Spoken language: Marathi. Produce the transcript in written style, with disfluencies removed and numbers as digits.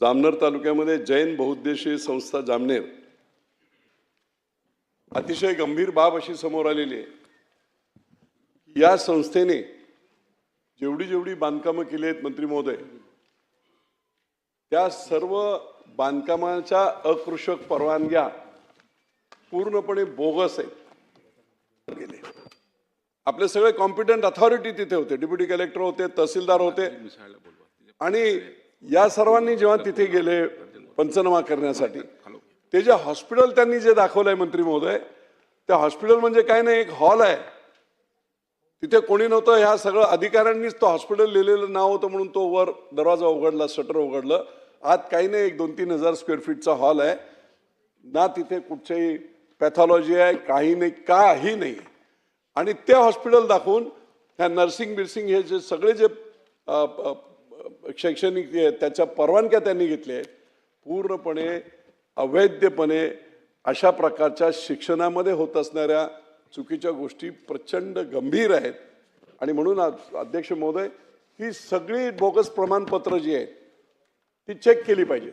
जामनेर तालुक्यामध्ये जैन बहुउद्देशीय संस्था जामनेर अतिशय गंभीर बाब अशी समोर आलेली आहे। या संस्थेने जेवढी बांधकामं केली आहेत मंत्री महोदय, त्या सर्व बांधकामाच्या अकृषक परवानग्या पूर्णपणे बोगस आहेत। आपले सगळे कॉम्पिटंट अथॉरिटी तिथे होते, डेप्युटी कलेक्टर होते, तहसीलदार होते, आणि या सर्वांनी जेव्हा तिथे गेले पंचनामा करण्यासाठी, ते जे हॉस्पिटल त्यांनी जे दाखवलंय मंत्री महोदय, त्या हॉस्पिटल म्हणजे काय नाही, एक हॉल आहे, तिथे कोणी नव्हतं। ह्या सगळं अधिकाऱ्यांनीच तो हॉस्पिटल लिहिलेलं नाव होतं म्हणून तो वर दरवाजा उघडला, शटर उघडलं, आत काही नाही, 1-2-3 हजार स्क्वेअर फीटचा हॉल आहे ना, तिथे कुठच्याही पॅथॉलॉजी आहे, काही नाही। आणि ते हॉस्पिटल दाखवून ह्या नर्सिंग बिर्सिंग हे जे सगळे जे शैक्षणिक त्याच्या परवानग्या त्यांनी घेतल्या आहेत, पूर्णपणे अवैधपणे अशा प्रकारच्या शिक्षणामध्ये होत असणाऱ्या चुकीच्या गोष्टी प्रचंड गंभीर आहेत। आणि म्हणून अध्यक्ष महोदय, ही सगळी बोगस प्रमाणपत्र जी आहेत ती चेक केली पाहिजे।